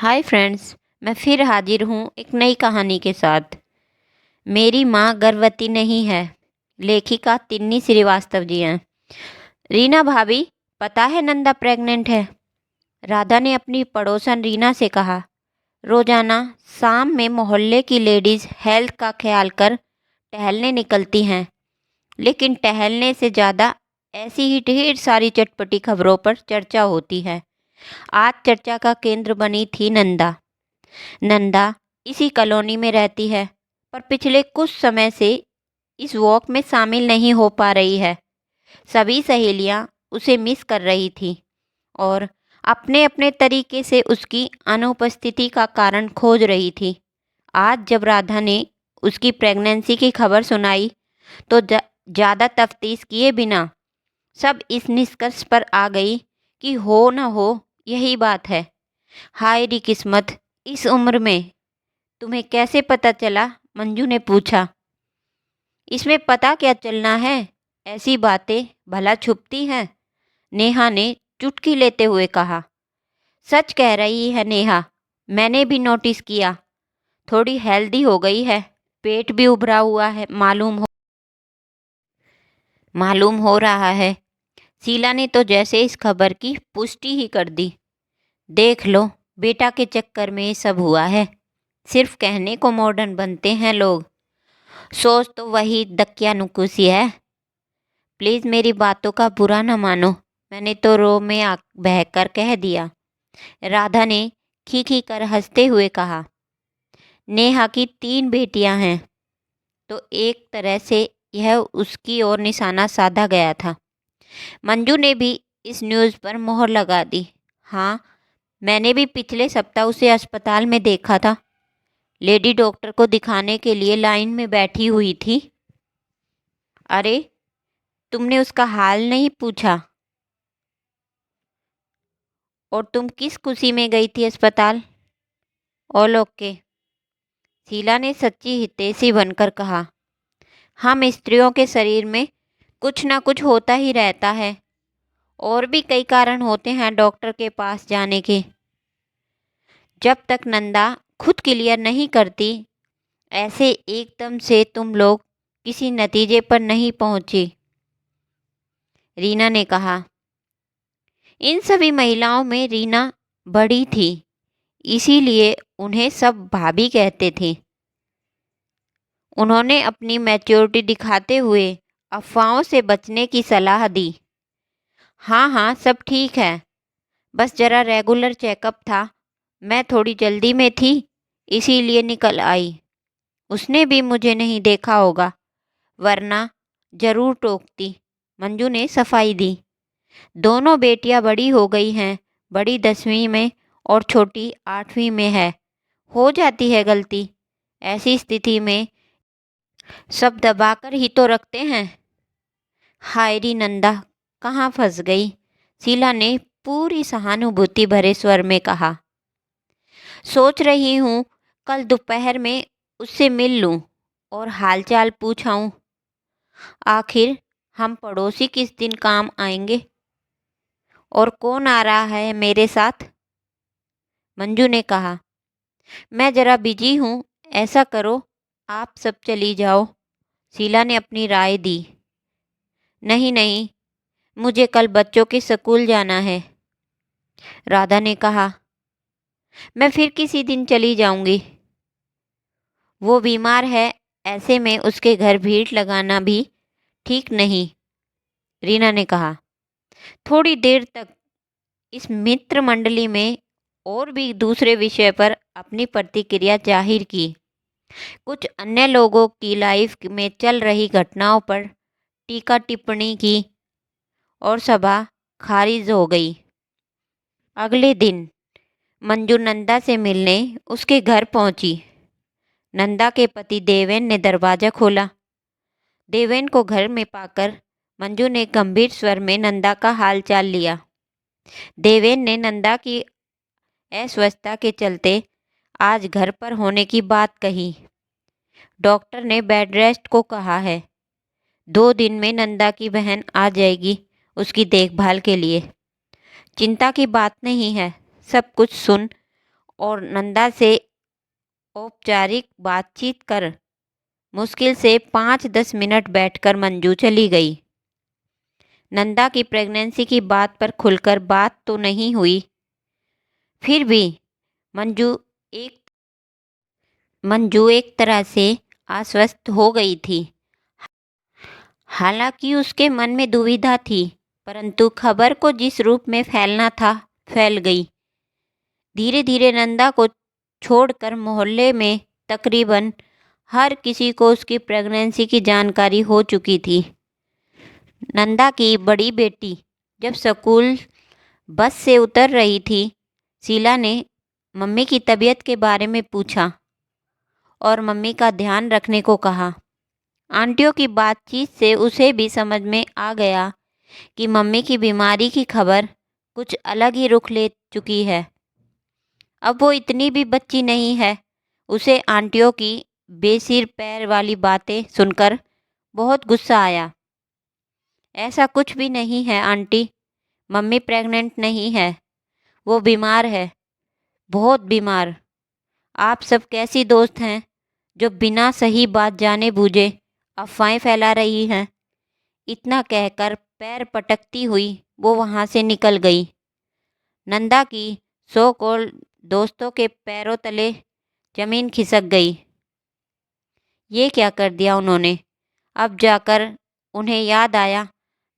Hi friends. मैं फिर हाजिर हूँ एक नई कहानी के साथ। मेरी माँ गर्भवती नहीं है। लेखिका तिन्नी श्रीवास्तव जी हैं। रीना भाभी, पता है नंदा प्रेग्नेंट है। राधा ने अपनी पड़ोसन रीना से कहा। रोजाना शाम में मोहल्ले की लेडीज़ हेल्थ का ख्याल कर टहलने निकलती हैं, लेकिन टहलने से ज़्यादा ऐसी ही ढेर सारी चटपटी खबरों पर चर्चा होती है। आज चर्चा का केंद्र बनी थी नंदा। नंदा इसी कॉलोनी में रहती है, पर पिछले कुछ समय से इस वॉक में शामिल नहीं हो पा रही है। सभी सहेलियां उसे मिस कर रही थी और अपने अपने तरीके से उसकी अनुपस्थिति का कारण खोज रही थी। आज जब राधा ने उसकी प्रेगनेंसी की खबर सुनाई तो ज़्यादा तफ्तीश किए बिना सब इस निष्कर्ष पर आ गई कि हो न हो यही बात है। हाय री किस्मत, इस उम्र में तुम्हें कैसे पता चला? मंजू ने पूछा। इसमें पता क्या चलना है, ऐसी बातें भला छुपती हैं? नेहा ने चुटकी लेते हुए कहा। सच कह रही है नेहा, मैंने भी नोटिस किया। थोड़ी हेल्दी हो गई है, पेट भी उभरा हुआ है मालूम हो रहा है। शीला ने तो जैसे इस खबर की पुष्टि ही कर दी। देख लो, बेटा के चक्कर में ये सब हुआ है। सिर्फ कहने को मॉडर्न बनते हैं लोग, सोच तो वही दकियानुकुसी है। प्लीज़ मेरी बातों का बुरा न मानो, मैंने तो रो में बहकर कह दिया। राधा ने खी कर हंसते हुए कहा। नेहा की 3 बेटियां हैं, तो एक तरह से यह उसकी ओर निशाना साधा गया था। मंजू ने भी इस न्यूज़ पर मोहर लगा दी। हाँ, मैंने भी पिछले सप्ताह उसे अस्पताल में देखा था। लेडी डॉक्टर को दिखाने के लिए लाइन में बैठी हुई थी। अरे, तुमने उसका हाल नहीं पूछा? और तुम किस खुशी में गई थी अस्पताल? ऑल ओके, शीला ने सच्ची हितैषी बनकर कहा। हम स्त्रियों के शरीर में कुछ ना कुछ होता ही रहता है, और भी कई कारण होते हैं डॉक्टर के पास जाने के। जब तक नंदा खुद क्लियर नहीं करती, ऐसे एकदम से तुम लोग किसी नतीजे पर नहीं पहुंची, रीना ने कहा। इन सभी महिलाओं में रीना बड़ी थी, इसीलिए उन्हें सब भाभी कहते थे। उन्होंने अपनी मैच्योरिटी दिखाते हुए अफवाहों से बचने की सलाह दी। हाँ हाँ, सब ठीक है, बस ज़रा रेगुलर चेकअप था। मैं थोड़ी जल्दी में थी, इसीलिए निकल आई। उसने भी मुझे नहीं देखा होगा, वरना ज़रूर टोकती, मंजू ने सफाई दी। दोनों बेटियां बड़ी हो गई हैं, बड़ी 10वीं में और छोटी 8वीं में है। हो जाती है गलती, ऐसी स्थिति में सब दबाकर ही तो रखते हैं। हायरी नंदा कहाँ फंस गई? शीला ने पूरी सहानुभूति भरे स्वर में कहा। सोच रही हूँ कल दोपहर में उससे मिल लूँ और हालचाल पूछाऊँ। आखिर हम पड़ोसी किस दिन काम आएंगे? और कौन आ रहा है मेरे साथ? मंजू ने कहा। मैं ज़रा बिजी हूँ, ऐसा करो आप सब चली जाओ, शीला ने अपनी राय दी। नहीं नहीं, मुझे कल बच्चों के स्कूल जाना है, राधा ने कहा। मैं फिर किसी दिन चली जाऊंगी। वो बीमार है, ऐसे में उसके घर भीड़ लगाना भी ठीक नहीं, रीना ने कहा। थोड़ी देर तक इस मित्र मंडली में और भी दूसरे विषय पर अपनी प्रतिक्रिया जाहिर की। कुछ अन्य लोगों की लाइफ में चल रही घटनाओं पर टीका टिप्पणी की और सभा खारिज हो गई। अगले दिन मंजू नंदा से मिलने उसके घर पहुंची। नंदा के पति देवेन ने दरवाज़ा खोला। देवेन को घर में पाकर मंजू ने गंभीर स्वर में नंदा का हालचाल लिया। देवेन ने नंदा की अस्वस्थता के चलते आज घर पर होने की बात कही। डॉक्टर ने बेड रेस्ट को कहा है। 2 दिन में नंदा की बहन आ जाएगी उसकी देखभाल के लिए। चिंता की बात नहीं है, सब कुछ सुन और नंदा से औपचारिक बातचीत कर मुश्किल से 5-10 मिनट बैठकर मंजू चली गई। नंदा की प्रेगनेंसी की बात पर खुलकर बात तो नहीं हुई, फिर भी मंजू एक तरह से आश्वस्त हो गई थी। हालांकि उसके मन में दुविधा थी, परंतु खबर को जिस रूप में फैलना था फैल गई। धीरे धीरे नंदा को छोड़कर मोहल्ले में तकरीबन हर किसी को उसकी प्रेगनेंसी की जानकारी हो चुकी थी। नंदा की बड़ी बेटी जब स्कूल बस से उतर रही थी, शीला ने मम्मी की तबीयत के बारे में पूछा और मम्मी का ध्यान रखने को कहा। आंटियों की बातचीत से उसे भी समझ में आ गया कि मम्मी की बीमारी की खबर कुछ अलग ही रुख ले चुकी है। अब वो इतनी भी बच्ची नहीं है। उसे आंटियों की बेसिर पैर वाली बातें सुनकर बहुत गुस्सा आया। ऐसा कुछ भी नहीं है आंटी, मम्मी प्रेग्नेंट नहीं है, वो बीमार है, बहुत बीमार। आप सब कैसी दोस्त हैं जो बिना सही बात जाने बूझे अफवाहें फैला रही हैं। इतना कहकर पैर पटकती हुई वो वहाँ से निकल गई। नंदा की सो कॉल्ड दोस्तों के पैरों तले जमीन खिसक गई। ये क्या कर दिया उन्होंने। अब जाकर उन्हें याद आया,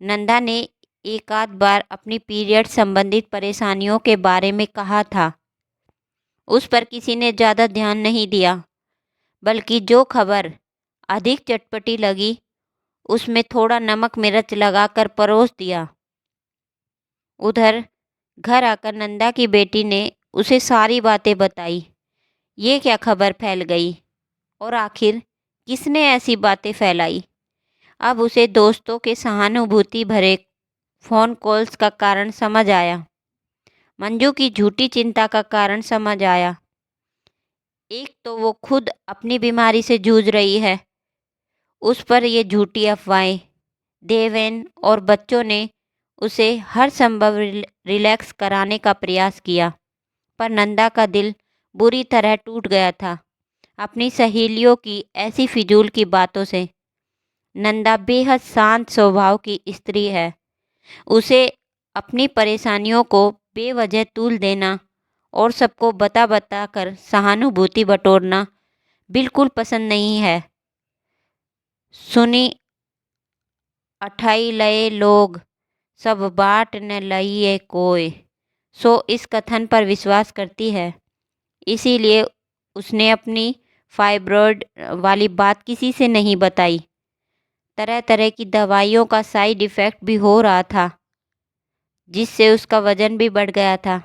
नंदा ने एक आध बार अपनी पीरियड संबंधित परेशानियों के बारे में कहा था। उस पर किसी ने ज़्यादा ध्यान नहीं दिया, बल्कि जो खबर अधिक चटपटी लगी उसमें थोड़ा नमक मिर्च लगाकर परोस दिया। उधर घर आकर नंदा की बेटी ने उसे सारी बातें बताई। ये क्या खबर फैल गई और आखिर किसने ऐसी बातें फैलाई। अब उसे दोस्तों के सहानुभूति भरे फ़ोन कॉल्स का कारण समझ आया, मंजू की झूठी चिंता का कारण समझ आया। एक तो वो खुद अपनी बीमारी से जूझ रही है, उस पर ये झूठी अफवाहें। देवेन और बच्चों ने उसे हर संभव रिलैक्स कराने का प्रयास किया, पर नंदा का दिल बुरी तरह टूट गया था अपनी सहेलियों की ऐसी फिजूल की बातों से। नंदा बेहद शांत स्वभाव की स्त्री है। उसे अपनी परेशानियों को बेवजह तूल देना और सबको बता बता कर सहानुभूति बटोरना बिल्कुल पसंद नहीं है। सुनी अठाई लये लोग सब बाट न लइए कोय, सो इस कथन पर विश्वास करती है। इसीलिए उसने अपनी फाइब्रॉइड वाली बात किसी से नहीं बताई। तरह तरह की दवाइयों का साइड इफ़ेक्ट भी हो रहा था, जिससे उसका वज़न भी बढ़ गया था।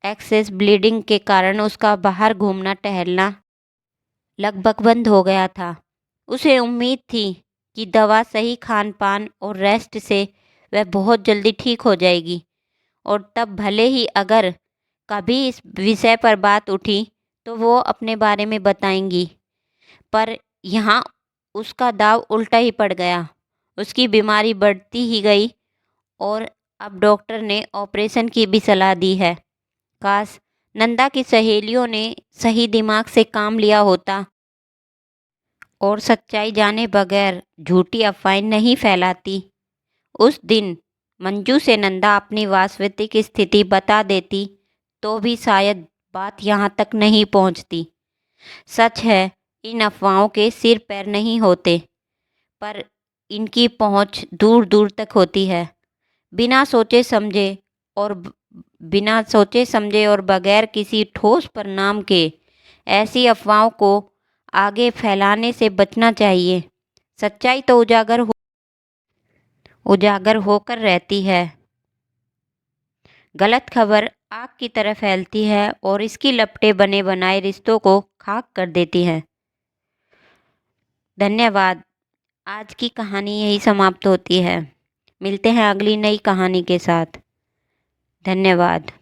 एक्सेस ब्लीडिंग के कारण उसका बाहर घूमना टहलना लगभग बंद हो गया था। उसे उम्मीद थी कि दवा, सही खान पान और रेस्ट से वह बहुत जल्दी ठीक हो जाएगी, और तब भले ही अगर कभी इस विषय पर बात उठी तो वो अपने बारे में बताएंगी। पर यहाँ उसका दाव उल्टा ही पड़ गया। उसकी बीमारी बढ़ती ही गई और अब डॉक्टर ने ऑपरेशन की भी सलाह दी है। काश नंदा की सहेलियों ने सही दिमाग से काम लिया होता और सच्चाई जाने बगैर झूठी अफवाहें नहीं फैलाती। उस दिन मंजू से नंदा अपनी वास्तविक स्थिति बता देती तो भी शायद बात यहाँ तक नहीं पहुँचती। सच है, इन अफवाहों के सिर पैर नहीं होते, पर इनकी पहुँच दूर दूर तक होती है। बिना सोचे समझे और बगैर किसी ठोस परिणाम के ऐसी अफवाहों को आगे फैलाने से बचना चाहिए। सच्चाई तो उजागर होकर रहती है। गलत खबर आग की तरह फैलती है और इसकी लपटें बने बनाए रिश्तों को खाक कर देती हैं। धन्यवाद। आज की कहानी यही समाप्त होती है। मिलते हैं अगली नई कहानी के साथ। धन्यवाद।